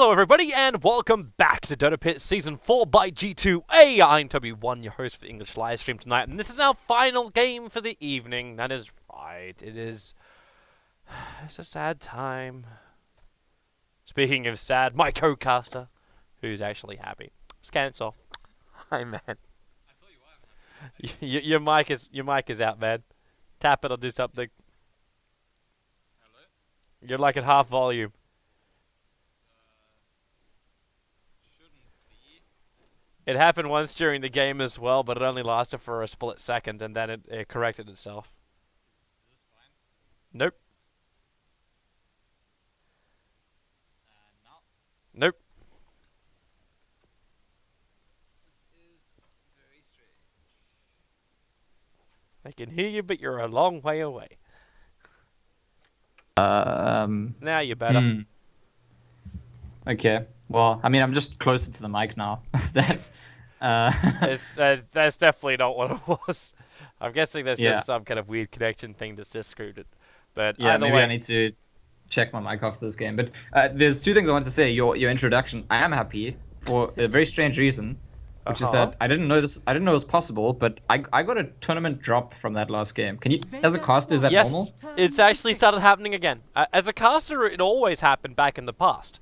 Hello everybody and welcome back to DotaPit Season 4 by G2A. I'm W1, your host for the English live stream tonight, and this is our final game for the evening. That is right, it's a sad time. Speaking of sad, my co-caster, who's actually happy. Scancel. Hi man. I tell you why I'm happy. Your mic is out, man. Tap it or do something. Hello? You're like at half volume. Shouldn't be. It happened once during the game as well, but it only lasted for a split second, and then it corrected itself. Is this fine? Nope. Now? Nope. This is very strange. I can hear you, but you're a long way away. Now you're better. Okay. Well, I mean, I'm just closer to the mic now. That's. That's definitely not what it was. I'm guessing there's Yeah. just some kind of weird connection thing that's just screwed it. But Yeah, either maybe way, I need to check my mic after this game. But there's two things I want to say. Your introduction. I am happy for a very strange reason, which is that I didn't know this. I didn't know it was possible, but I got a tournament drop from that last game. Can you, as a caster, is that yes, normal? it's actually started happening again. As a caster, it always happened back in the past.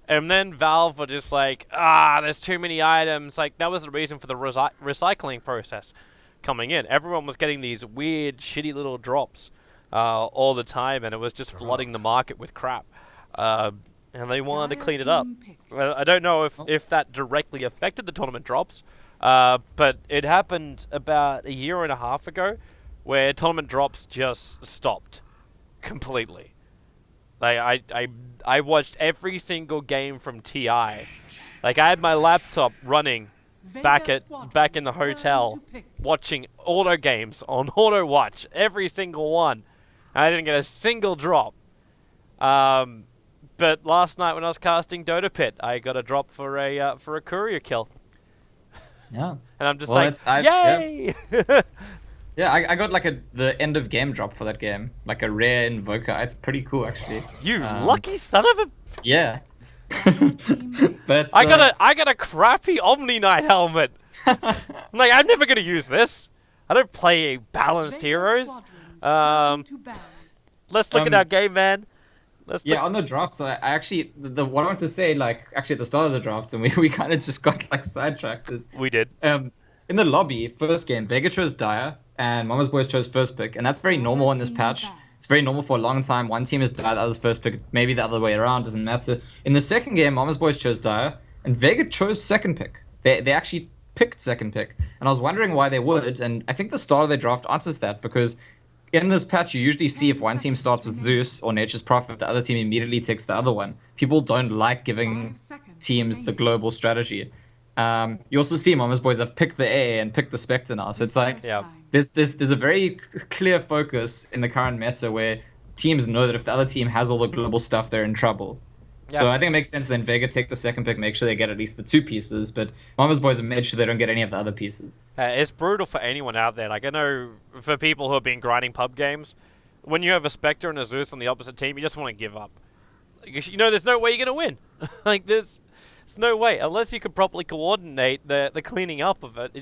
And then Valve were just like, there's too many items. Like, that was the reason for the recycling process coming in. Everyone was getting these weird, shitty little drops all the time, and it was just flooding the market with crap. And they wanted to clean it up. I don't know if that directly affected the tournament drops, but it happened about a year and a half ago, where tournament drops just stopped completely. Like I watched every single game from TI. Like, I had my laptop running back in the hotel, watching auto games on auto watch, every single one. I didn't get a single drop. But last night when I was casting DotaPit, I got a drop for a courier kill, Yeah. and I'm just Well, like, yay! Yeah, I got like the end of game drop for that game, like a rare invoker. It's pretty cool actually. You lucky son of a! Yeah. But I got a crappy Omni Knight helmet. I'm like, I'm never gonna use this. I don't play balanced heroes. Let's look at our game, man. Yeah, on the draft, I actually what I wanted to say, like actually at the start of the draft, and we kind of just got like sidetracked. Is We did. in the lobby first game, Vega chose Dire and Mama's Boys chose first pick, and that's very normal in this patch. It's very normal for a long time. One team is Dire, the other's first pick. Maybe the other way around, doesn't matter. In the second game, Mama's Boys chose Dire, and Vega chose second pick. They actually picked second pick, and I was wondering why they would. And I think the start of their draft answers that, because in this patch, you usually see if one team starts with Zeus or Nature's Prophet, the other team immediately takes the other one. People don't like giving teams the global strategy. You also see Mama's Boys have picked the A and picked the Spectre now, so it's like there's a very clear focus in the current meta where teams know that if the other team has all the global stuff, they're in trouble. Yeah. So I think it makes sense then Vega take the second pick, make sure they get at least the two pieces, but Mama's Boys have made sure they don't get any of the other pieces. It's brutal for anyone out there. Like, I know for people who have been grinding pub games, when you have a Spectre and a Zeus on the opposite team, you just want to give up. Like, you know, there's no way you're going to win. Like, there's no way. Unless you could properly coordinate the cleaning up of it,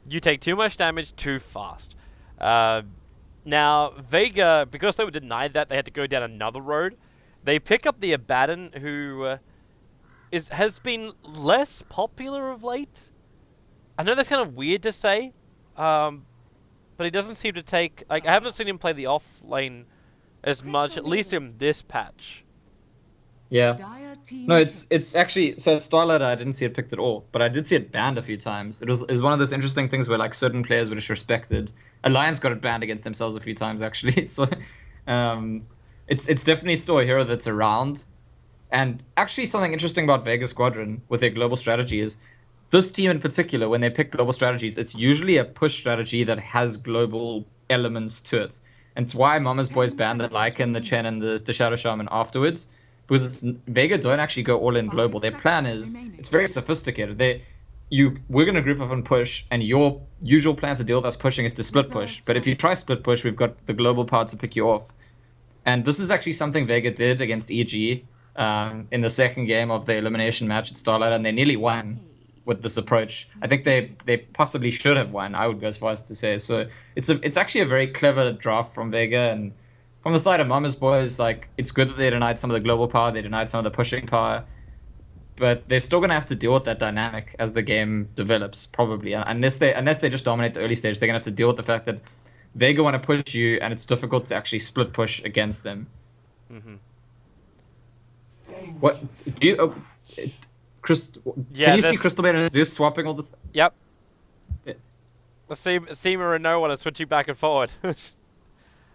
you take too much damage too fast. Now, Vega, because they were denied that, they had to go down another road. They pick up the Abaddon, who has been less popular of late. I know that's kind of weird to say, but he doesn't seem to take... Like, I haven't seen him play the off lane as much, at least in this patch. Yeah. No, it's actually, so at Starlight I didn't see it picked at all, but I did see it banned a few times. It was one of those interesting things where like certain players were just respected. Alliance got it banned against themselves a few times actually. So it's definitely still a hero that's around. And actually something interesting about Vega Squadron with their global strategy is this team in particular, when they pick global strategies, it's usually a push strategy that has global elements to it. And it's why Mama's Boys banned the Lycan, the Chen, and the Shadow Shaman afterwards. Because Vega don't actually go all in global. Their plan is, it's very sophisticated. We're going to group up and push, and your usual plan to deal with us pushing is to split push. But if you try split push, we've got the global power to pick you off. And this is actually something Vega did against EG. in the second game of the elimination match at Starlight, and they nearly won with this approach. I think they possibly should have won. I would go as far as to say. So it's actually a very clever draft from Vega, and from the side of Mama's boys, like it's good that they denied some of the global power, they denied some of the pushing power, but they're still gonna have to deal with that dynamic as the game develops, probably. Unless they just dominate the early stage, they're gonna have to deal with the fact that Vega want to push you, and it's difficult to actually split push against them. Mm-hmm. What do you, Chris? Yeah, can you see Crystal Maiden and Zeus swapping all this? Yep. Yeah. Let's see Seema and no one are switching back and forward.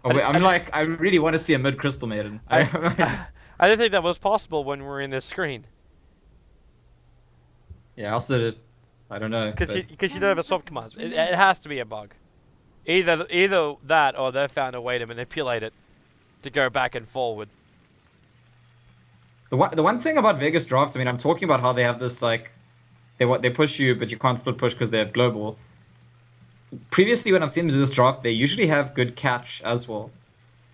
Oh, wait, I really want to see a mid Crystal Maiden. I didn't think that was possible when we were in this screen. Yeah, also, I don't know. Because you don't have a swap commands. It has to be a bug. Either that or they found a way to manipulate it to go back and forward. The one thing about Vegas draft, I mean, I'm talking about how they have this like, they push you, but you can't split push because they have global. Previously, when I've seen them do this draft, they usually have good catch as well.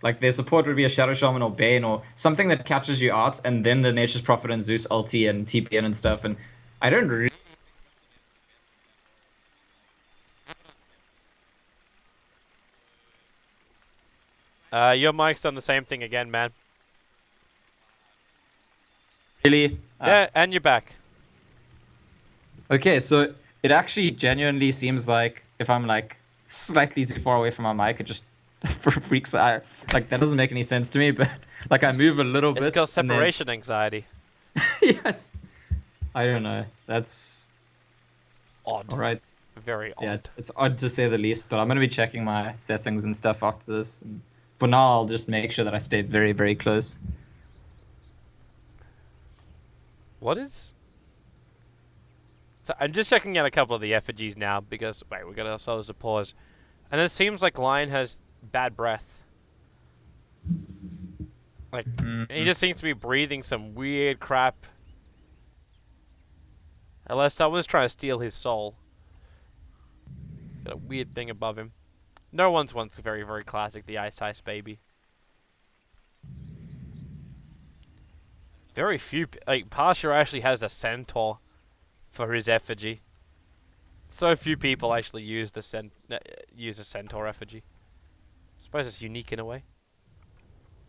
Like their support would be a Shadow Shaman or Bane or something that catches you out, and then the Nature's Prophet and Zeus ulti and TPN and stuff. And I don't really. Your mic's done the same thing again, man. Really? Yeah, and you're back. Okay, so it actually genuinely seems like if I'm like slightly too far away from my mic, it just freaks out. Like that doesn't make any sense to me, but like I move a little bit. It's called separation anxiety. Yes. I don't know. That's Odd. all right. Very odd. Yeah, it's odd to say the least, but I'm gonna be checking my settings and stuff after this. And for now, I'll just make sure that I stay very, very close. What is... So I'm just checking out a couple of the effigies now because, wait, we got ourselves a pause. And it seems like Lion has bad breath. Like, he just seems to be breathing some weird crap. Unless someone's trying to steal his soul. Got a weird thing above him. No one's once very, very classic, the Ice Baby. Very few, like, Pasha actually has a centaur for his effigy. So few people actually use the use a centaur effigy. I suppose it's unique in a way.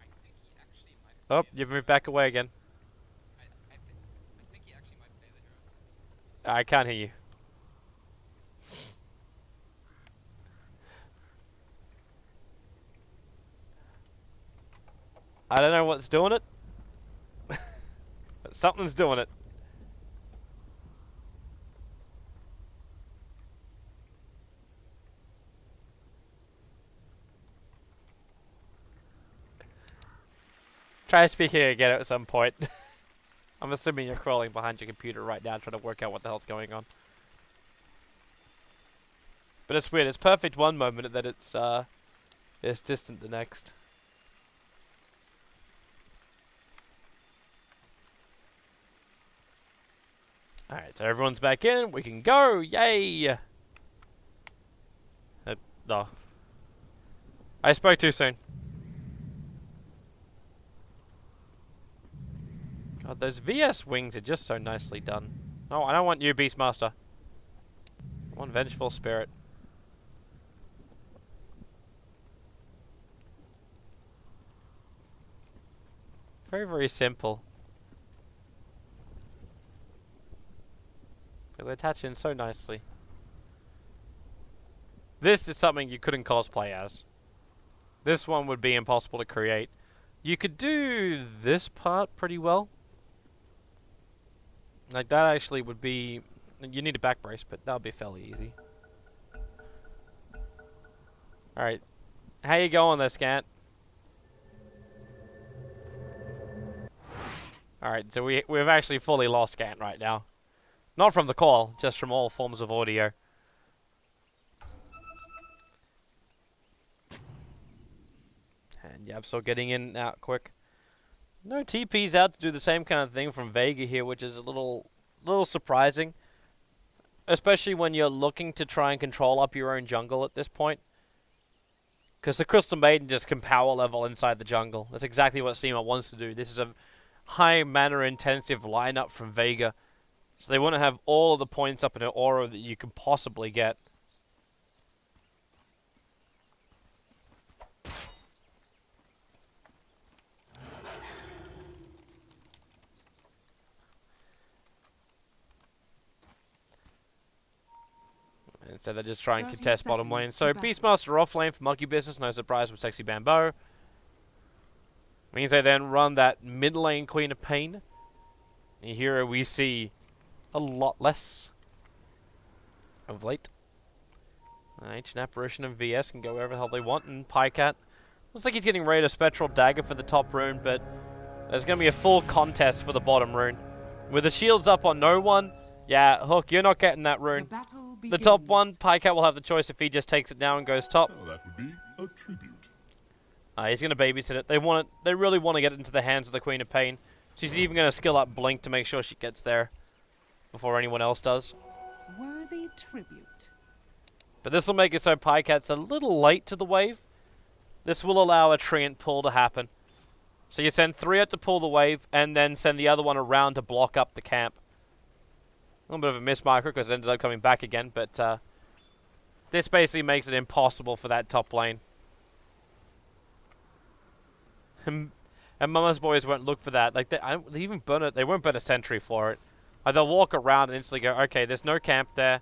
I think he actually might Oh, play you've moved back away again. I think he actually might play the hero. I can't hear you. I don't know what's doing it. But something's doing it. Try speaking again at some point. I'm assuming you're crawling behind your computer right now trying to work out what the hell's going on. But it's weird. It's perfect one moment and then it's distant the next. Alright, so everyone's back in. We can go! Yay! No. I spoke too soon. God, those VS wings are just so nicely done. No, I don't want you, Beastmaster. I want Vengeful Spirit. Very, very simple. They attach in so nicely. This is something you couldn't cosplay as. This one would be impossible to create. You could do this part pretty well. Like that actually would be... You need a back brace, but that would be fairly easy. Alright. How you going there, Scant? Alright, so we've actually fully lost Scant right now. Not from the call, just from all forms of audio. And yeah, I'm still getting in and out quick. No TP's out to do the same kind of thing from Vega here, which is a little surprising. Especially when you're looking to try and control up your own jungle at this point. Because the Crystal Maiden just can power level inside the jungle. That's exactly what Seema wants to do. This is a high mana intensive lineup from Vega. So they want to have all of the points up in an aura that you can possibly get. And so they just try and contest bottom lane. So Beastmaster off lane for Monkey Business, no surprise with Sexy Bambo. Means they then run that mid lane Queen of Pain. And here we see a lot less of late. Ancient Apparition and VS can go wherever the hell they want, and Pycat looks like he's getting ready to Spectral Dagger for the top rune, but there's going to be a full contest for the bottom rune. With the shields up on no one, yeah, Hook, you're not getting that rune. The top one, Pycat will have the choice if he just takes it down and goes top. Oh, that would be a tribute. He's going to babysit it. They really want to get it into the hands of the Queen of Pain. She's even going to skill up Blink to make sure she gets there before anyone else does. Worthy tribute. But this will make it so Pycat's a little late to the wave. This will allow a Treant pull to happen. So you send 3 out to pull the wave, and then send the other one around to block up the camp. A little bit of a mismarker because it ended up coming back again, but this basically makes it impossible for that top lane. And Mama's boys won't look for that. Like they even burn it. They won't burn a sentry for it. They'll walk around and instantly go, okay, there's no camp there.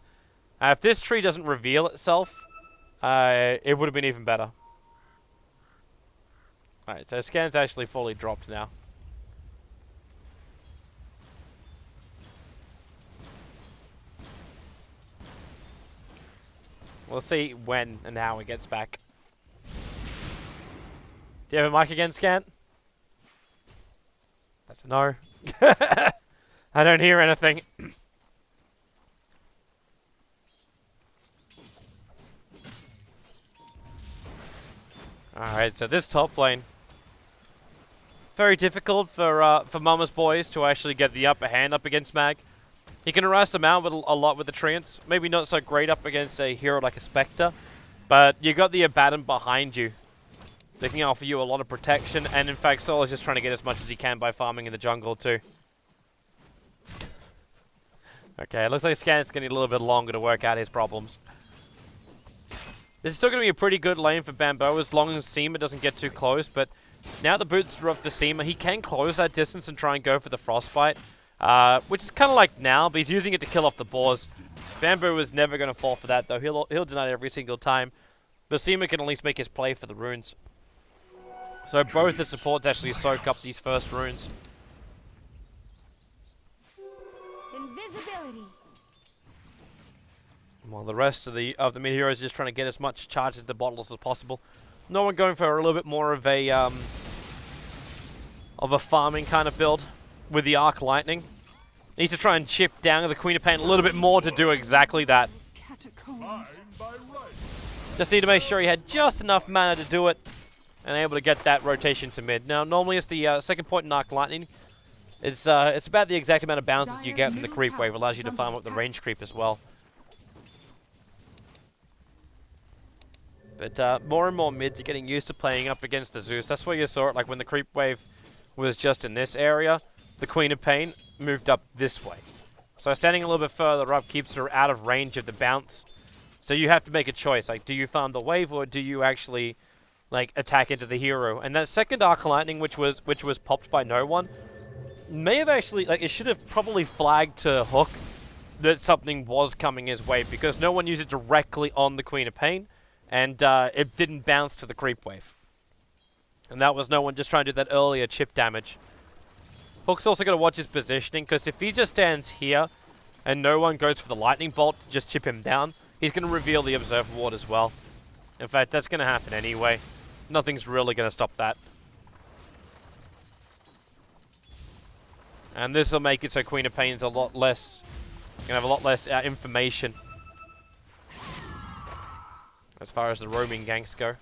If this tree doesn't reveal itself, it would have been even better. Alright, so Scan's actually fully dropped now. We'll see when and how he gets back. Do you have a mic again, Scan? That's a no. I don't hear anything. Alright, so this top lane. Very difficult for Mama's boys to actually get the upper hand up against Mag. You can harass them out with a lot with the Treants. Maybe not so great up against a hero like a Spectre. But you got the Abaddon behind you. They can offer you a lot of protection. And in fact, Sol is just trying to get as much as he can by farming in the jungle too. Okay, it looks like Scan's going to need a little bit longer to work out his problems. This is still going to be a pretty good lane for Bambo as long as Seema doesn't get too close. But now the boots are up for Seema. He can close that distance and try and go for the Frostbite. Which is kind of like now, but he's using it to kill off the boars. Bamboo is never going to fall for that, though. He'll deny it every single time. But Seema can at least make his play for the runes. So both the supports actually soak up these first runes. Invisibility. While the rest of the mid heroes are just trying to get as much charge into the bottles as possible. No one going for a little bit more of a farming kind of build with the Arc Lightning. Needs to try and chip down the Queen of Pain a little bit more to do exactly that. Just need to make sure he had just enough mana to do it and able to get that rotation to mid. Now, normally it's the second point in Arc Lightning. It's about the exact amount of bounces you get from the creep wave. It allows you to farm up the range creep as well. But more and more mids are getting used to playing up against the Zeus. That's where you saw it, like when the creep wave was just in this area, the Queen of Pain moved up this way. So standing a little bit further up keeps her out of range of the bounce. So you have to make a choice. Like, do you farm the wave or do you actually, like, attack into the hero? And that second Arc Lightning, which was popped by no one, may have actually, like, it should have probably flagged to Hook that something was coming his way because no one used it directly on the Queen of Pain. And it didn't bounce to the creep wave. And that was no one just trying to do that earlier chip damage. Hook's also going to watch his positioning, because if he just stands here and no one goes for the lightning bolt to just chip him down, he's going to reveal the Observer Ward as well. In fact, that's going to happen anyway. Nothing's really going to stop that. And this will make it so Queen of Pain's a lot less... going to have a lot less information as far as the roaming ganks go.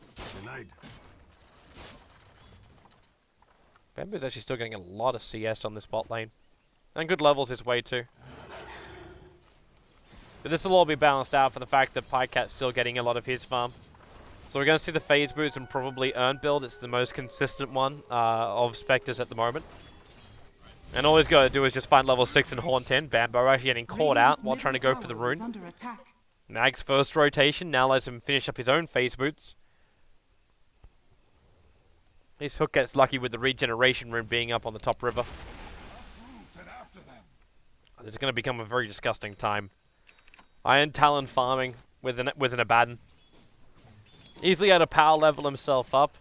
Bamboo's actually still getting a lot of CS on this bot lane. And good levels his way too. But this will all be balanced out for the fact that Pycat's still getting a lot of his farm. So we're going to see the phase boots and probably Urn build. It's the most consistent one of Spectres at the moment. And all he's got to do is just find level 6 and Haunt in. Bambo actually getting caught out while trying to go for the rune. Nag's first rotation now lets him finish up his own phase boots. This Hook gets lucky with the regeneration rune being up on the top river. This is going to become a very disgusting time. Iron Talon farming with an Abaddon. Easily able to power level himself up.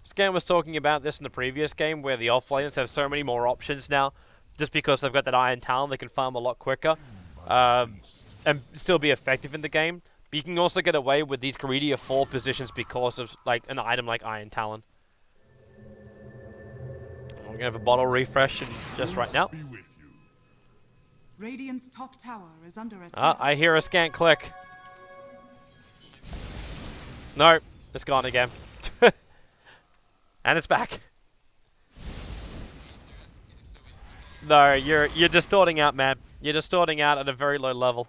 Scan was talking about this in the previous game where the offlaners have so many more options now. Just because they've got that Iron Talon, they can farm a lot quicker. And still be effective in the game. But you can also get away with these greedier 4 positions because of like an item like Iron Talon. We're gonna have a bottle refresh just right now. Radiant's top tower is under attack. I hear a scan click. No, it's gone again. And it's back. No, you're distorting out, man. You're distorting out at a very low level.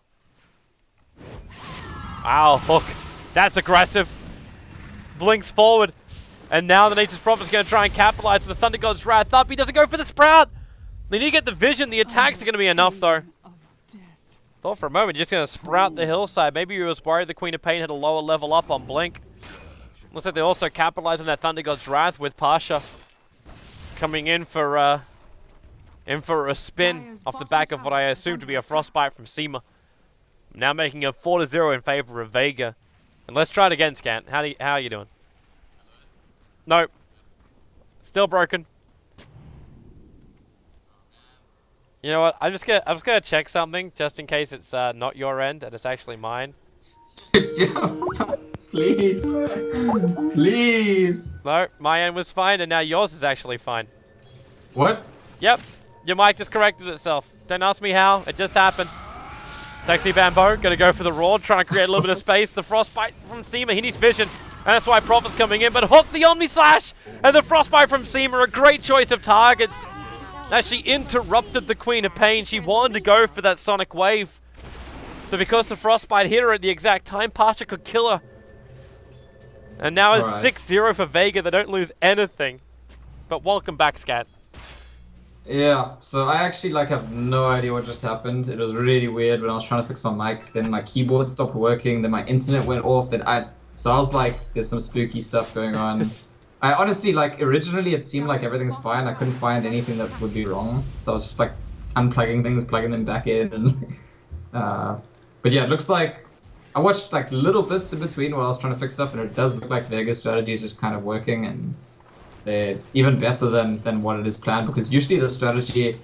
Wow, Hook. That's aggressive. Blinks forward. And now the Nature's Prophet's going to try and capitalize with the Thunder God's Wrath up. He doesn't go for the Sprout. They need to get the vision. The attacks are going to be enough, though. Thought for a moment you're just going to sprout the hillside. Maybe he was worried the Queen of Pain had a lower level up on Blink. Looks like they also capitalized on that Thunder God's Wrath with Pasha coming in for a spin off the back of what I assume to be a Frostbite from Seema. Now making a 4-0 in favor of Vega. And let's try it again, Scant. How are you doing? Nope. Still broken. You know what? I'm just gonna check something just in case it's not your end and it's actually mine. Please. Please. No, my end was fine and now yours is actually fine. What? Yep. Your mic just corrected itself. Don't ask me how. It just happened. Sexy Bambo gonna go for the roar, trying to create a little bit of space. The Frostbite from Seema, he needs vision. And that's why Prophet's coming in, but Hook the Omni Slash and the Frostbite from Seema, a great choice of targets. As she interrupted the Queen of Pain, she wanted to go for that Sonic Wave. But because the Frostbite hit her at the exact time, Pasha could kill her. And now it's 6-0 for Vega, they don't lose anything. But welcome back, Scat. Yeah, so I actually have no idea what just happened. It was really weird when I was trying to fix my mic, then my keyboard stopped working, then my internet went off, so I was like, there's some spooky stuff going on. I honestly, originally it seemed like everything's fine. I couldn't find anything that would be wrong. So I was just unplugging things, plugging them back in. And, but yeah, it looks like I watched little bits in between while I was trying to fix stuff, and it does look like Vega's strategy is just kind of working, and they're even better than what it is planned, because usually the strategy,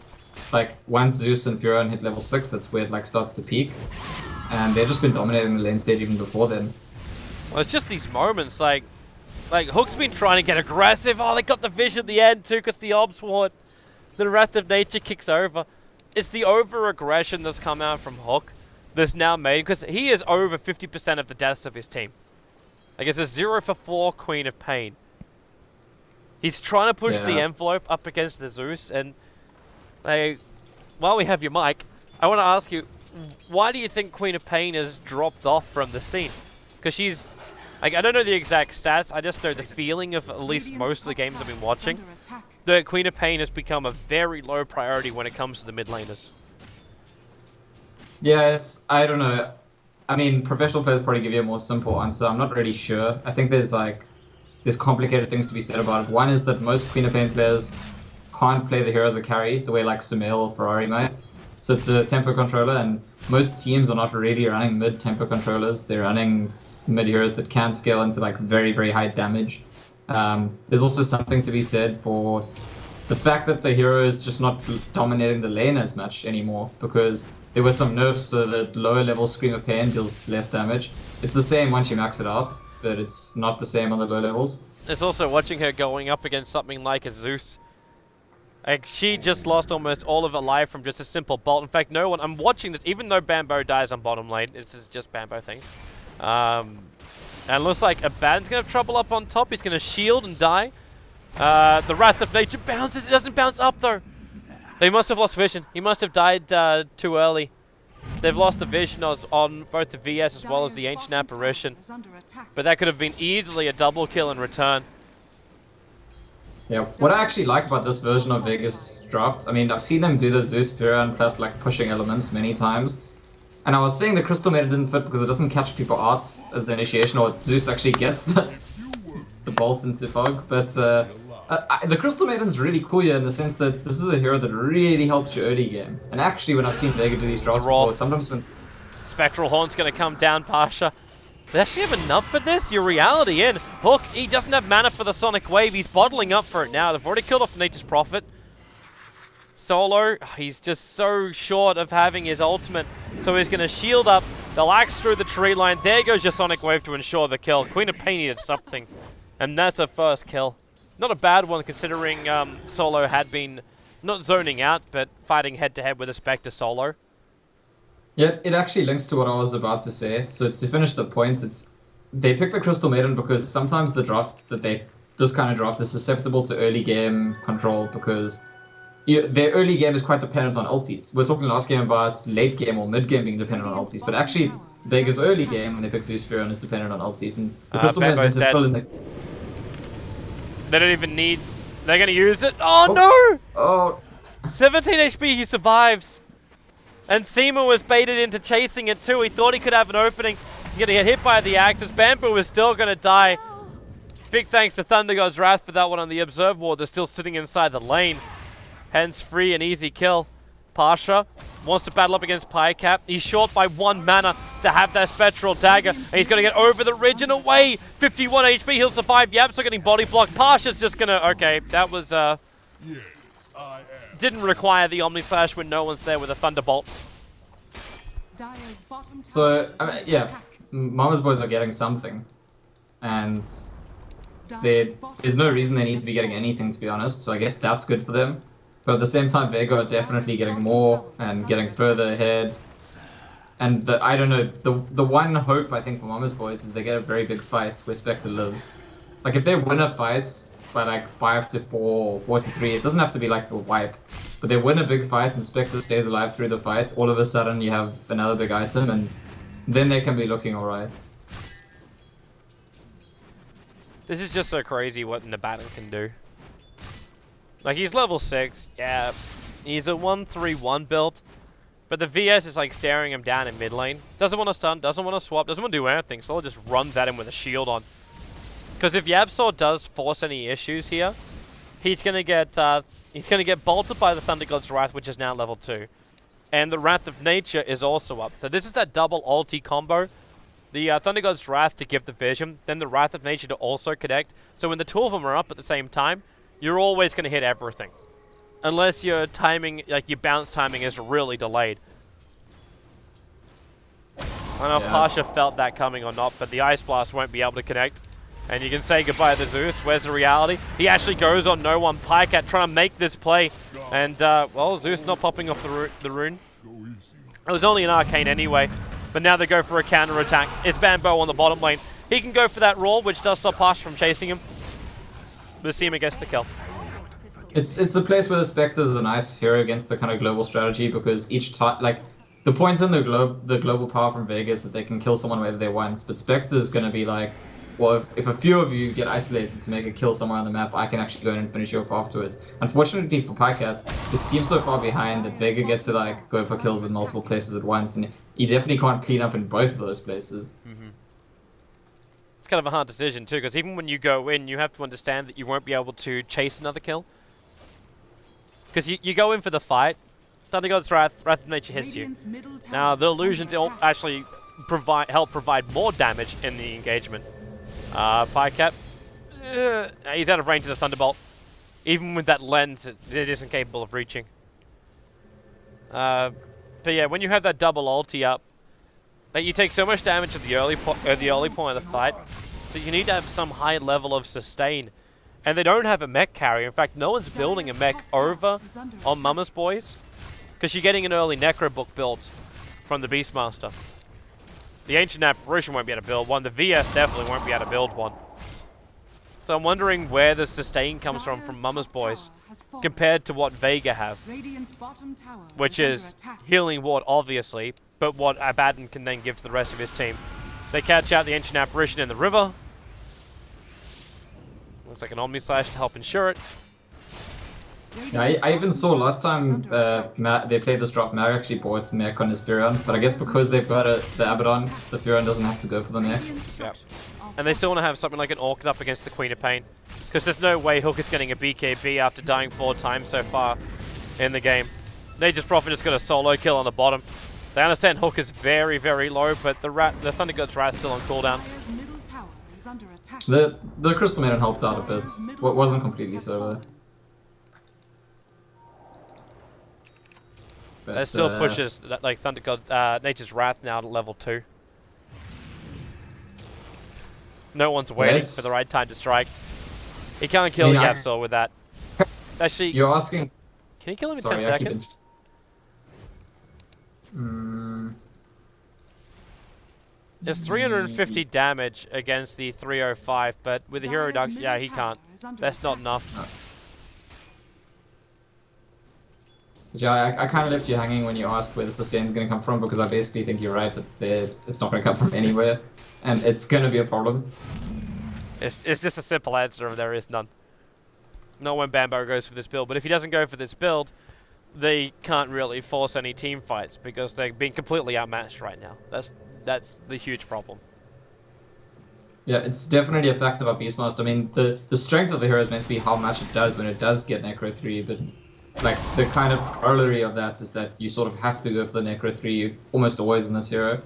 once Zeus and Furion hit level 6, that's where it starts to peak. And they've just been dominating the lane stage even before then. Well, it's just these moments, like Hook's been trying to get aggressive. Oh, they got the vision at the end too, because the Obs Ward. The Wrath of Nature kicks over. It's the over-aggression that's come out from Hook that's now made, because he is over 50% of the deaths of his team. It's a 0 for 4 Queen of Pain. He's trying to push the envelope up against the Zeus, and while we have your mic, I want to ask you, why do you think Queen of Pain has dropped off from the scene? Because she's... I don't know the exact stats, I just know the feeling of at least most of the games I've been watching. The Queen of Pain has become a very low priority when it comes to the mid laners. Yeah, I don't know. I mean, professional players probably give you a more simple answer. I'm not really sure. I think there's complicated things to be said about it. One is that most Queen of Pain players can't play the hero as a carry, the way Sumail or Ferrari might. So it's a tempo controller, and most teams are not really running mid-tempo controllers. They're running mid-heroes that can scale into very, very high damage. There's also something to be said for the fact that the hero is just not dominating the lane as much anymore, because there were some nerfs so that lower level Scream of Pain deals less damage. It's the same once you max it out, but it's not the same on the low levels. It's also watching her going up against something like a Zeus. She just lost almost all of her life from just a simple bolt. In fact, no one... I'm watching this, even though Bambo dies on bottom lane. This is just Bambo thing. And it looks like Abaddon's going to have trouble up on top. He's going to shield and die. The Wrath of Nature bounces. It doesn't bounce up, though. They must have lost vision. He must have died too early. They've lost the vision on both the VS as well as the Ancient Apparition. But that could have been easily a double kill in return. Yeah, what I actually like about this version of Vegas draft, I mean, I've seen them do the Zeus Piran plus like pushing elements many times. And I was saying the Crystal Maiden didn't fit because it doesn't catch people out as the initiation, or Zeus actually gets the bolts into fog. But the Crystal Maiden's really cool here in the sense that this is a hero that really helps you early game. And actually, when I've seen Vega do these drafts before, sometimes when... Spectral Horn's going to come down, Pasha. They actually have enough for this? Your reality in. Hook, he doesn't have mana for the Sonic Wave. He's bottling up for it now. They've already killed off Nature's Prophet. Solo, he's just so short of having his ultimate. So he's going to shield up. They'll axe through the tree line. There goes your Sonic Wave to ensure the kill. Queen of Pain needed something. And that's her first kill. Not a bad one considering Solo had been not zoning out, but fighting head-to-head with a Spectre solo. Yeah, it actually links to what I was about to say. So to finish the point, they pick the Crystal Maiden because sometimes the draft this kind of draft is susceptible to early game control because their early game is quite dependent on ultis. We're talking last game about late game or mid game being dependent on ultis, but actually Vega's early game when they pick Zeus Furon is dependent on ultis, and the Crystal Maiden tends to fill in the... They don't even need... They're going to use it. Oh, no! Oh. 17 HP, he survives. And Seema was baited into chasing it too. He thought he could have an opening. He's going to get hit by the axes. Bamboo is still going to die. Big thanks to Thunder God's Wrath for that one on the Observe Ward. They're still sitting inside the lane. Hence, free and easy kill. Pasha wants to battle up against Pycap. He's short by 1 mana to have that Spectral Dagger. And he's going to get over the ridge and away. 51 HP, he'll survive. Yap's getting body blocked. Pasha's just going to... Okay, that was... Yes, I am. Didn't require the Omni Slash when no one's there with a Thunderbolt. So, I mean, yeah, Mama's boys are getting something. And there's no reason they need to be getting anything, to be honest. So I guess that's good for them. But at the same time, Vega are definitely getting more and getting further ahead. And I don't know, the one hope I think for Mama's boys is they get a very big fight where Spectre lives. Like if they win a fight by like 5-4 or 4-3, it doesn't have to be like a wipe. But they win a big fight and Spectre stays alive through the fight, all of a sudden you have another big item and then they can be looking alright. This is just so crazy what Nabatten can do. Like, he's level 6, yeah, he's a 1-3-1 build, but the VS is like staring him down in mid lane. Doesn't want to stun, doesn't want to swap, doesn't want to do anything, so he just runs at him with a shield on. Because if Yabsaw does force any issues here, he's gonna get bolted by the Thunder God's Wrath, which is now level 2. And the Wrath of Nature is also up. So this is that double ulti combo. The Thunder God's Wrath to give the vision, then the Wrath of Nature to also connect. So when the two of them are up at the same time, you're always going to hit everything. Unless your timing, like your bounce timing is really delayed. I don't know if Pasha felt that coming or not, but the Ice Blast won't be able to connect. And you can say goodbye to Zeus. Where's the reality? He actually goes on no one. Pycat trying to make this play. And, well, Zeus not popping off the rune. It was only an arcane anyway. But now they go for a counter attack. It's Bambo on the bottom lane. He can go for that roar, which does stop Pasha from chasing him. The Seema gets the kill. It's a place where the Spectre is a nice hero against the kind of global strategy because each time, like, the point in the global power from Vega is that they can kill someone wherever they want, but Spectre is going to be like, well, if a few of you get isolated to make a kill somewhere on the map, I can actually go in and finish you off afterwards. Unfortunately for Pycat, the team's so far behind that Vega gets to like go for kills in multiple places at once, and he definitely can't clean up in both of those places. Mm-hmm. It's kind of a hard decision too, because even when you go in, you have to understand that you won't be able to chase another kill. Because you go in for the fight, Thunder God's Wrath of Nature hits you. Now the illusions actually help provide more damage in the engagement. Pycat, he's out of range of the Thunderbolt. Even with that lens, it isn't capable of reaching. But yeah, when you have that double ulti up, you take so much damage at the early point of the fight that you need to have some high level of sustain. And they don't have a mech carrier. In fact, no one's building a mech over on Mama's Boys, because you're getting an early Necro Book build from the Beastmaster. The Ancient Apparition won't be able to build one. The VS definitely won't be able to build one. So I'm wondering where the sustain comes from Mama's Boys compared to what Vega have, which is Healing Ward, obviously, but what Abaddon can then give to the rest of his team. They catch out the Ancient Apparition in the river. Looks like an Omni Slash to help ensure it. Yeah, I even saw last time they played this drop, Mag actually bought mech on his Furion, but I guess because they've got the Abaddon, the Furion doesn't have to go for the mech. Yeah. And they still want to have something like an Orchid up against the Queen of Pain. Because there's no way Hook is getting a BKB after dying 4 times so far in the game. Nature's Prophet just got a solo kill on the bottom. They understand Hook is very, very low, but the Thunder God's Rat's still on cooldown. The Crystal Maiden helped out a bit. What wasn't completely so. That still pushes like Thunder God, Nature's Wrath now to level 2. No one's waiting for the right time to strike. He can't kill Yapsor with that. Actually, you're asking. Can he kill him in 10 seconds? There's 350 damage against the 305, but with the hero reduction, yeah, he can't. That's not enough. Yeah, I kind of left you hanging when you asked where the sustain's going to come from, because I basically think you're right that it's not going to come from anywhere, and it's going to be a problem. It's just a simple answer, there is none. Not when Bambo goes for this build, but if he doesn't go for this build, they can't really force any team fights, because they're being completely outmatched right now. That's the huge problem. Yeah, it's definitely a fact about Beastmaster. I mean, the strength of the hero is meant to be how much it does when it does get Necro 3, but like the kind of corollary of that is that you sort of have to go for the Necro 3 almost always in this hero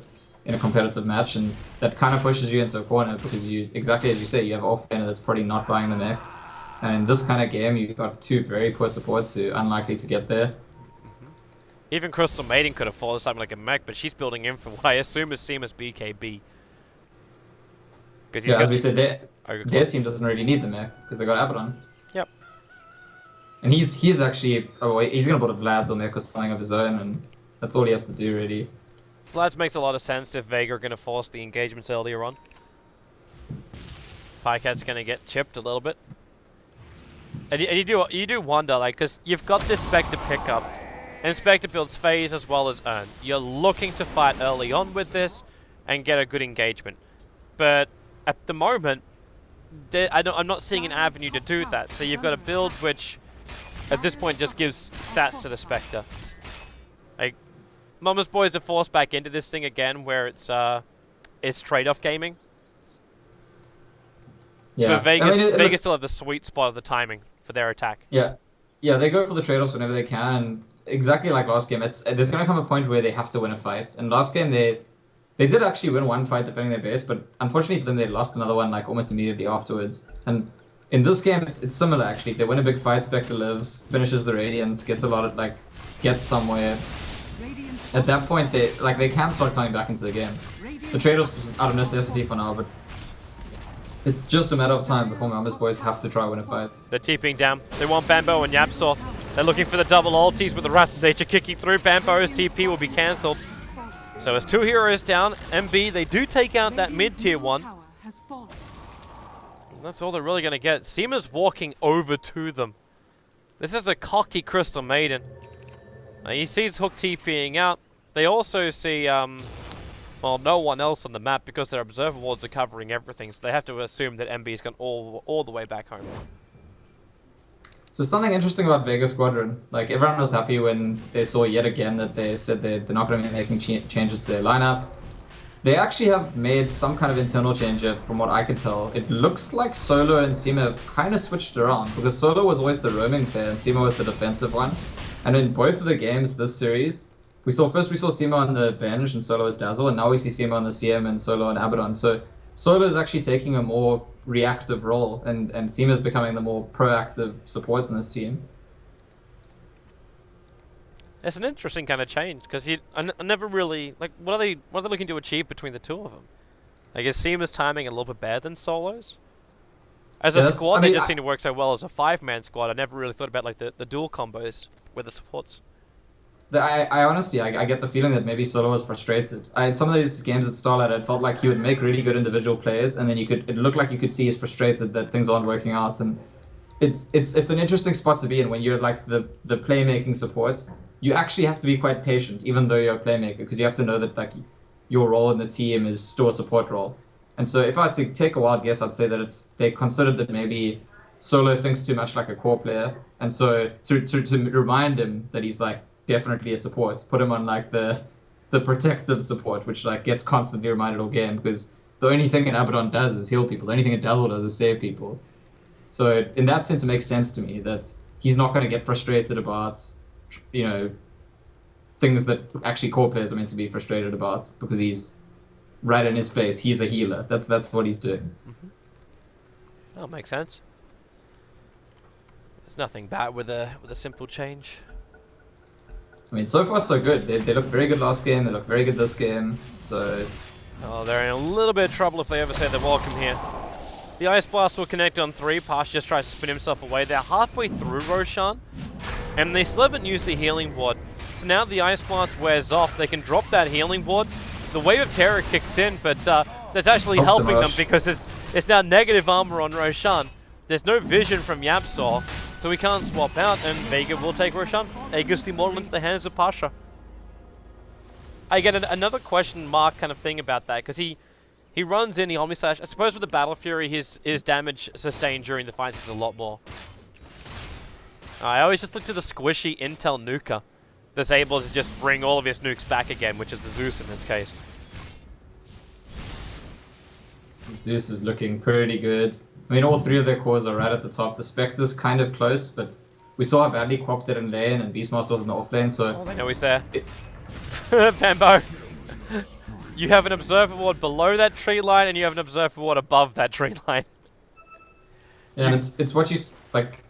in a competitive match, and that kind of pushes you into a corner because you, exactly as you say, you have offlaner that's probably not buying the mech. And in this kind of game, you've got 2 very poor supports who are unlikely to get there. Even Crystal Maiden could have fallen something like a mech, but she's building in for what I assume is Seamus BKB. Yeah, as we said, their team doesn't really need the mech because they got Abaddon. Yep. And he's actually he's gonna put a Vlad's or mech or something of his own, and that's all he has to do really. Vlad's makes a lot of sense if Vega are gonna force the engagements earlier on. Pycat's gonna get chipped a little bit. And you do wonder, like, because you've got this Spectre pickup, and Spectre builds phase as well as earn. You're looking to fight early on with this and get a good engagement. But at the moment, I'm not seeing an avenue to do that. So you've got a build which, at this point, just gives stats to the Spectre. Like, Mama's Boys are forced back into this thing again, where it's trade-off gaming. Yeah. But Vegas still have the sweet spot of the timing for their attack. Yeah. Yeah, they go for the trade-offs whenever they can, and exactly like last game, there's gonna come a point where they have to win a fight. And last game they did actually win one fight defending their base, but unfortunately for them they lost another one like almost immediately afterwards. And in this game it's similar actually. They win a big fight, Spectre lives, finishes the Radiance, gets a lot of gets somewhere. At that point they can start coming back into the game. The trade-offs is out of necessity for now, but it's just a matter of time before Mama's Boys have to try win a fight. They're TPing down. They want Bambo and Yapsor. They're looking for the double ultis with the Wrath of Nature kicking through. Bambo's TP will be cancelled. So as 2 heroes down, MB, they do take out that mid-tier one. And that's all they're really going to get. Seema's walking over to them. This is a cocky Crystal Maiden. He sees Hook TPing out. They also see, well, no one else on the map because their observer wards are covering everything. So they have to assume that MB's gone all the way back home. So something interesting about Vega Squadron, like everyone was happy when they saw yet again that they said they're not going to be making changes to their lineup. They actually have made some kind of internal change from what I could tell. It looks like Solo and Seema have kind of switched around because Solo was always the roaming player and Seema was the defensive one. And in both of the games this series, first we saw Seema on the Venge and Solo as Dazzle, and now we see Seema on the CM and Solo on Abaddon. So Solo is actually taking a more reactive role, and Seema is becoming the more proactive supports in this team. It's an interesting kind of change because I never really like what are they looking to achieve between the two of them? Like is Seema's timing a little bit better than Solo's? As a squad, they just seem to work so well as a 5-man squad. I never really thought about like the dual combos with the supports. I honestly, I get the feeling that maybe Solo was frustrated. In some of these games at Starlight, it felt like he would make really good individual plays, and then it looked like you could see he's frustrated that things aren't working out. And it's an interesting spot to be in when you're like the playmaking support. You actually have to be quite patient, even though you're a playmaker, because you have to know that like your role in the team is still a support role. And so if I had to take a wild guess, I'd say that they considered that maybe Solo thinks too much like a core player, and so to remind him that he's like definitely a support, put him on like the protective support, which like gets constantly reminded all game, because the only thing an Abaddon does is heal people. The only thing a Dazzle does is save people. So in that sense, it makes sense to me that he's not going to get frustrated about, you know, things that actually core players are meant to be frustrated about, because he's right in his face. He's a healer. That's what he's doing. That makes sense. There's nothing bad with a simple change. I mean, so far so good. They looked very good last game. They look very good this game. So Oh, they're in a little bit of trouble if they ever say they're welcome here. The Ice Blast will connect on 3. Pash just tries to spin himself away. They're halfway through Roshan, and they still haven't used the healing ward. So now the Ice Blast wears off, they can drop that healing ward. The Wave of Terror kicks in, but that's actually Helps helping them them because it's now negative armor on Roshan. There's no vision from Yapsaw, so we can't swap out, and Vega will take Roshan. Aegis the Immortal into the hands of Pasha. I get another question mark kind of thing about that, because he runs in the Omni Slash. I suppose with the Battle Fury, his damage sustained during the fights is a lot more. I always just look to the squishy Intel Nuka that's able to just bring all of his nukes back again, which is the Zeus in this case. Zeus is looking pretty good. I mean, all 3 of their cores are right at the top. The Spectre's kind of close, but we saw how badly Quap did in lane, and Beastmaster was in the off lane, so... Oh, they know he's there. Bambo! You have an Observer Ward below that tree line, and you have an Observer Ward above that tree line. Yeah, and it's what you... like...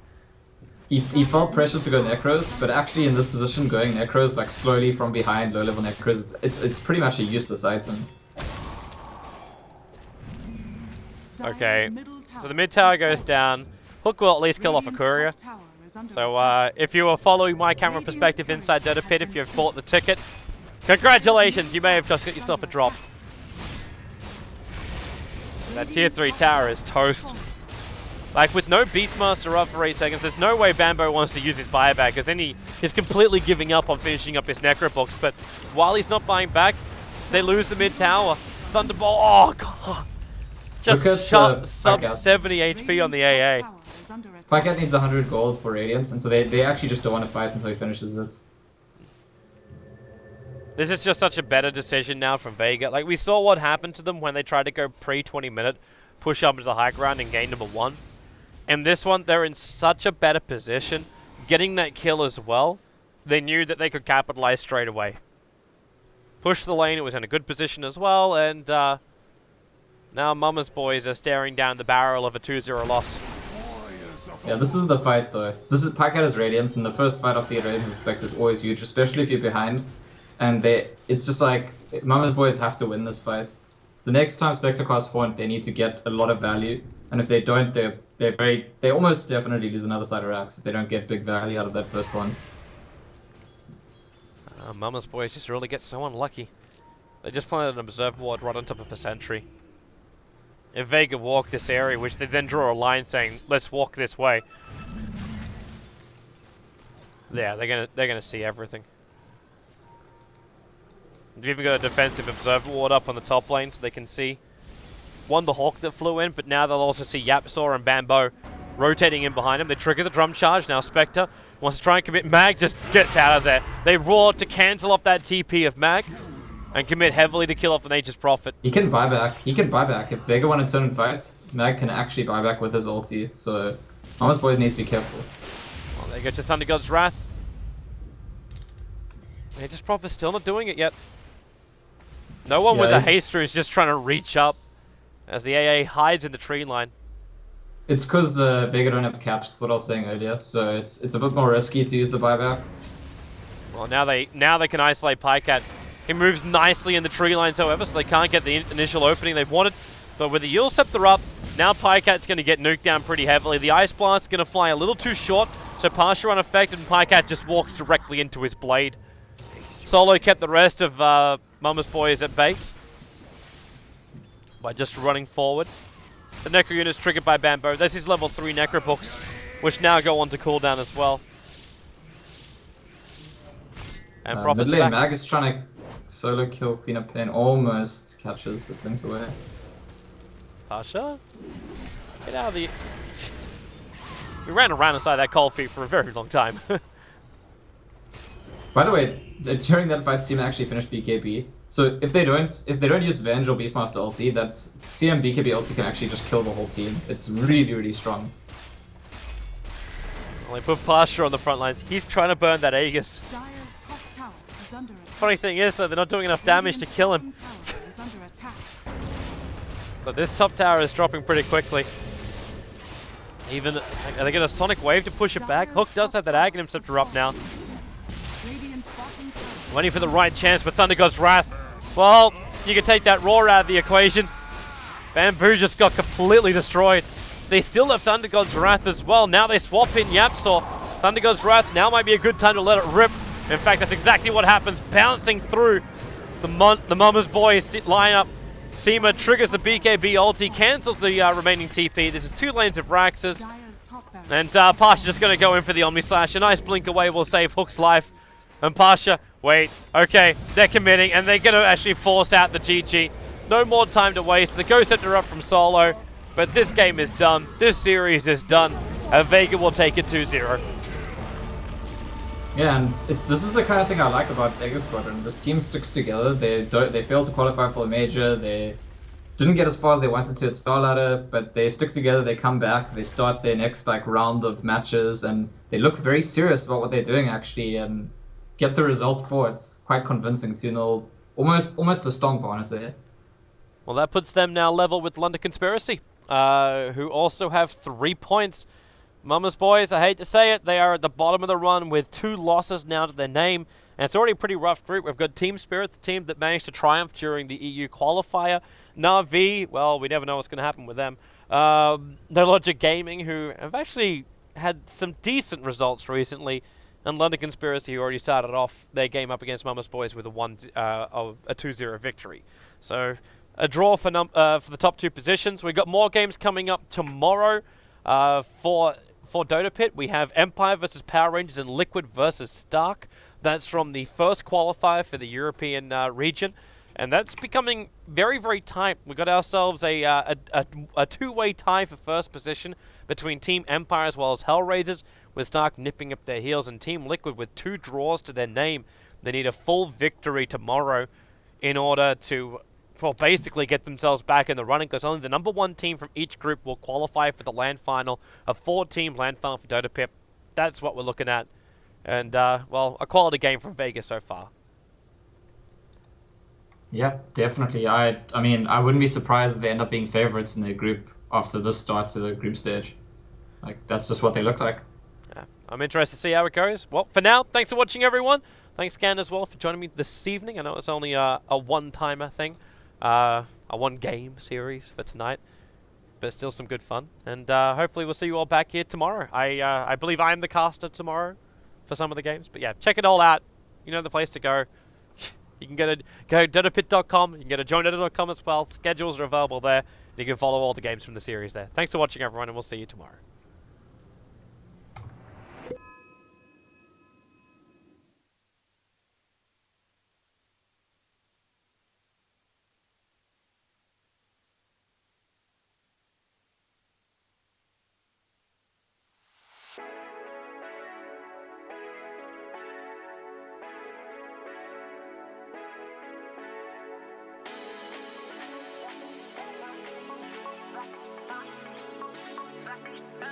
He felt pressure to go Necros, but actually in this position, going Necros, like slowly from behind, low-level Necros, it's pretty much a useless item. Okay, so the mid tower goes down. Hook will at least kill off a courier. So if you were following my camera perspective inside DotaPit, if you've bought the ticket, congratulations, you may have just got yourself a drop. That tier 3 tower is toast. Like, with no Beastmaster up for 8 seconds, there's no way Bambo wants to use his buyback, because then he's completely giving up on finishing up his Necrobox. But while he's not buying back, they lose the mid tower. Thunderbolt, oh god. Just sub 70 HP on the AA. Pycat needs 100 gold for Radiance, and so they actually just don't want to fight until he finishes it. This is just such a better decision now from Vega. Like, we saw what happened to them when they tried to go pre-20 minute, push up into the high ground and gain number 1. And this one, they're in such a better position. Getting that kill as well, they knew that they could capitalize straight away. Push the lane, it was in a good position as well, and now Mama's boys are staring down the barrel of a 2-0 loss. Yeah, this is the fight though. This is Pycat has Radiance, and the first fight after you get Radiance and Spectre is always huge, especially if you're behind. And it's just like, Mama's boys have to win this fight. The next time Spectre casts Font, they need to get a lot of value, and if they don't, they almost definitely lose another side of racks if they don't get big value out of that first one. Mama's boys just really get so unlucky. They just planted an Observer Ward right on top of a sentry. If Vega walk this area, which they then draw a line saying, let's walk this way. Yeah, they're gonna see everything. They've even got a defensive Observer Ward up on the top lane so they can see the Hawk that flew in, but now they'll also see Yapsaw and Bambo rotating in behind him. They trigger the drum charge. Now Spectre wants to try and commit. Mag just gets out of there. They roar to cancel off that TP of Mag and commit heavily to kill off the Nature's Prophet. He can buy back. If Vega want to turn and fights, Mag can actually buy back with his ulti, so Mama's boys needs to be careful. Well, there you go to Thunder God's Wrath. Nature's Prophet's still not doing it yet. No one with a haster is just trying to reach up as the AA hides in the tree line. It's because Vega don't have caps, that's what I was saying earlier, so it's a bit more risky to use the buyback. Well, now they can isolate Pycat. He moves nicely in the tree lines, however, so they can't get the initial opening they wanted. But with the Eul Scepter up, now Pycat's going to get nuked down pretty heavily. The Ice Blast's going to fly a little too short, so Pasha unaffected, and Pycat just walks directly into his blade. Solo kept the rest of Mama's boys at bay by just running forward. The Necro unit's triggered by Bambo. That's his level 3 Necro books, which now go on to cooldown as well. And Prophet's mid lane back. Mag is trying to solo kill Queen of Pain, almost catches, but brings away. Pasha? Get out of the... We ran around inside that cold feet for a very long time. By the way, during that fight, CM actually finished BKB. So if they don't use Venge or Beastmaster ulti, that's CM BKB ulti can actually just kill the whole team. It's really, really strong. Well, they put Pasha on the front lines. He's trying to burn that Aegis. Dire's top tower is under attack. Funny thing is, though, they're not doing enough damage to kill him. Tower is under attack. So this top tower is dropping pretty quickly. Even, are they going to Sonic Wave to push it back? Hook does have that Aghanim Scepter up now. Radiant's bottom tower. Waiting for the right chance, but Thunder God's Wrath. Well, you can take that Roar out of the equation. Bamboo just got completely destroyed. They still have Thunder God's Wrath as well. Now they swap in Yapsaw. Thunder God's Wrath now might be a good time to let it rip. In fact, that's exactly what happens. Bouncing through the Mama's Boys lineup. Seema triggers the BKB ulti, cancels the remaining TP. This is 2 lanes of Raxus. Dire's top barracks. And Pasha just going to go in for the Omni Slash. A nice blink away will save Hook's life. And Pasha, wait, okay, they're committing, and they're going to actually force out the GG. No more time to waste. The Ghost Scepter up from Solo. But this game is done. This series is done. And Vega will take it 2-0. Yeah, and this is the kind of thing I like about Vega Squadron. This team sticks together. They failed to qualify for the major. They didn't get as far as they wanted to at Star Ladder, but they stick together. They come back. They start their next round of matches, and they look very serious about what they're doing actually, and get the result for it. It's quite convincing. 2-0, almost a strong bonus there. Well, that puts them now level with London Conspiracy, who also have 3 points. Mama's Boys, I hate to say it, they are at the bottom of the run with 2 losses now to their name. And it's already a pretty rough group. We've got Team Spirit, the team that managed to triumph during the EU qualifier. Na'Vi, well, we never know what's going to happen with them. No Logic Gaming, who have actually had some decent results recently. And London Conspiracy, who already started off their game up against Mama's Boys with a 2-0 victory. So a draw for the top 2 positions. We've got more games coming up tomorrow for DotaPit. We have Empire versus Power Rangers and Liquid versus Stark. That's from the first qualifier for the European region. And that's becoming very, very tight. We got ourselves a 2-way tie for first position between Team Empire as well as Hellraisers, with Stark nipping up their heels, and Team Liquid with 2 draws to their name. They need a full victory tomorrow in order to, well, basically get themselves back in the running, because only the number 1 team from each group will qualify for the LAN final, a 4-team LAN final for DotaPit. That's what we're looking at. And, well, a quality game from Vega so far. Yeah, definitely. I mean, I wouldn't be surprised if they end up being favorites in their group after this start to the group stage. That's just what they look like. Yeah, I'm interested to see how it goes. Well, for now, thanks for watching, everyone. Thanks, Gan, as well, for joining me this evening. I know it's only a one-timer thing, a one-game series for tonight, but still some good fun. And hopefully we'll see you all back here tomorrow. I believe I am the caster tomorrow for some of the games. But yeah, check it all out. You know the place to go. You can go to DotaPit.com. You can go to joindota.com as well. Schedules are available there. And you can follow all the games from the series there. Thanks for watching, everyone, and we'll see you tomorrow. Back.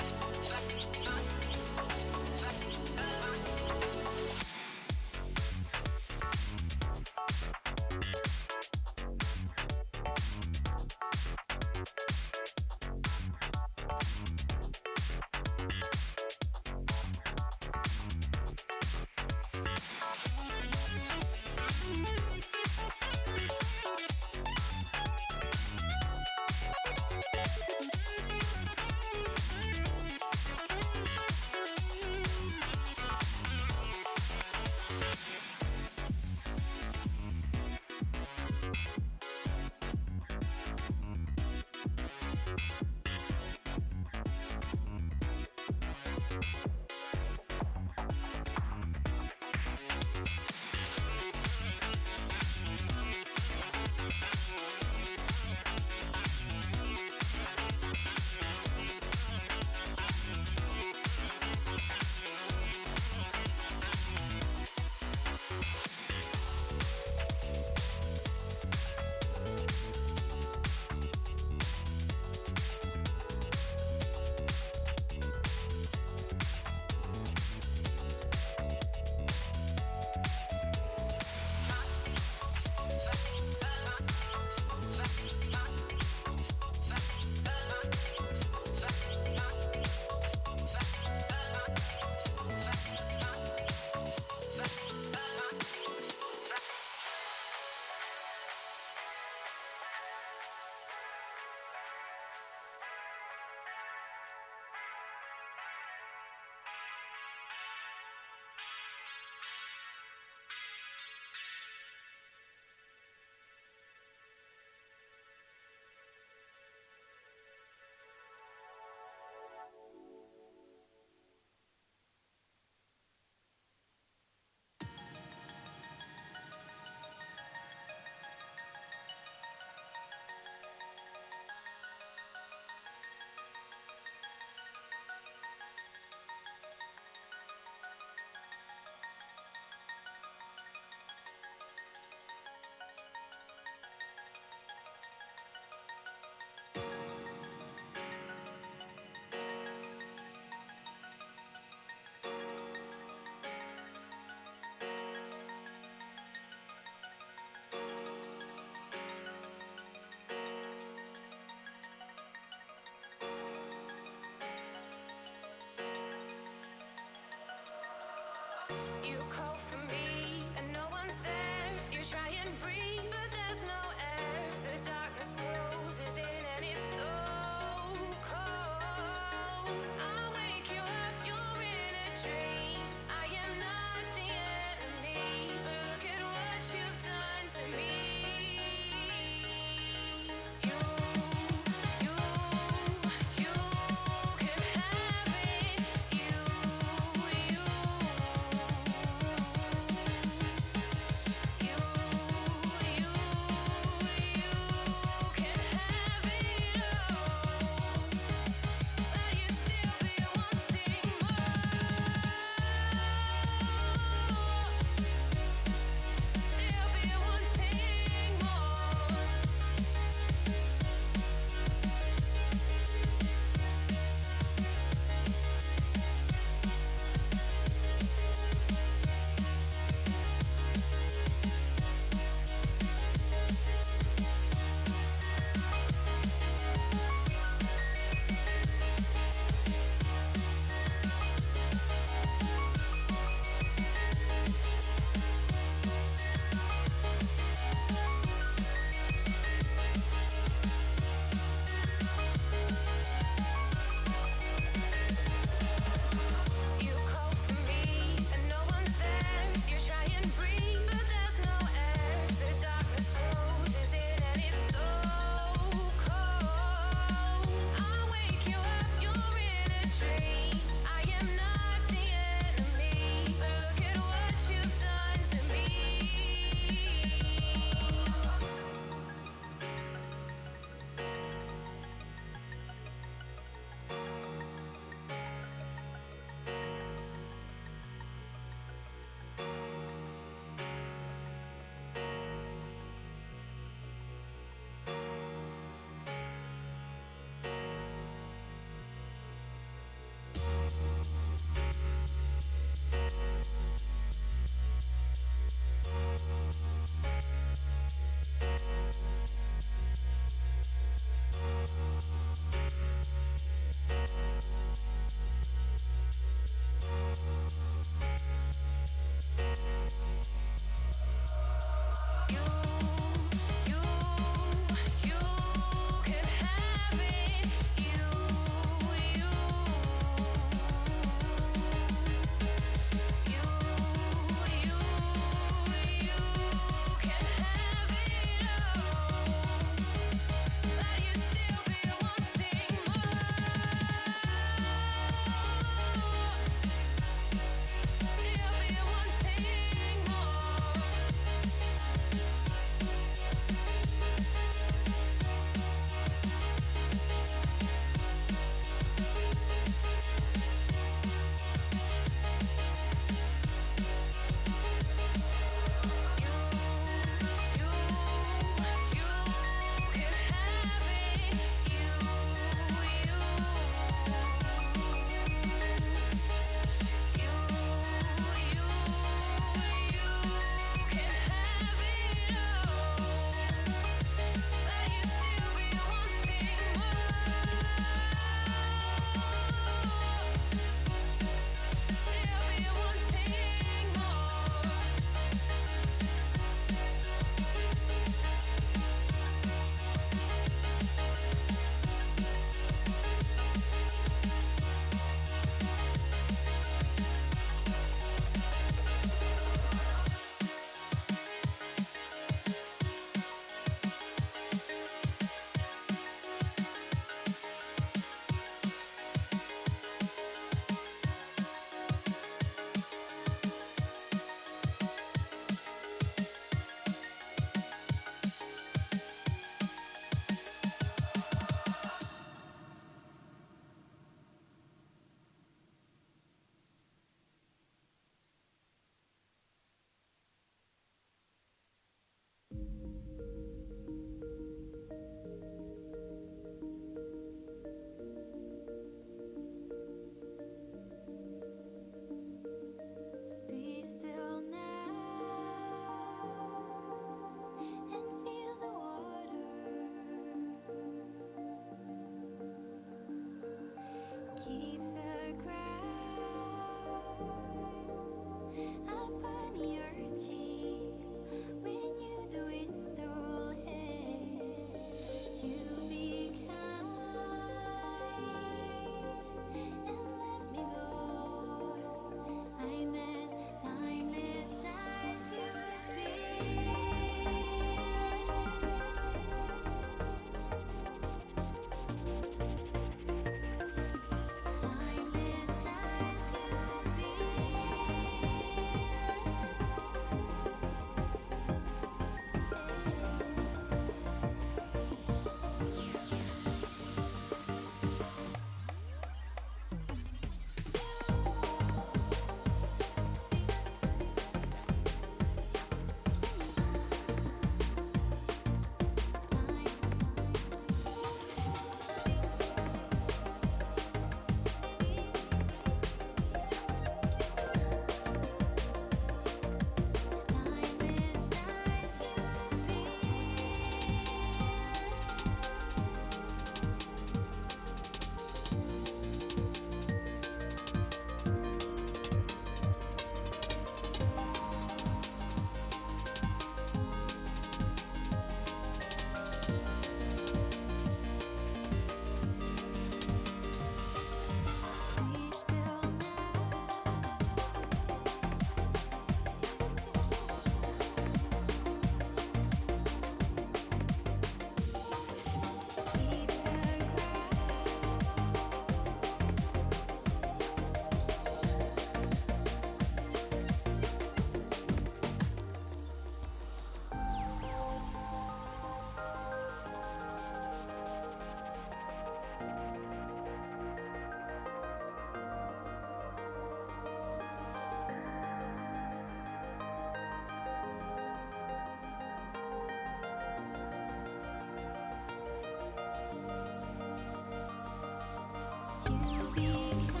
be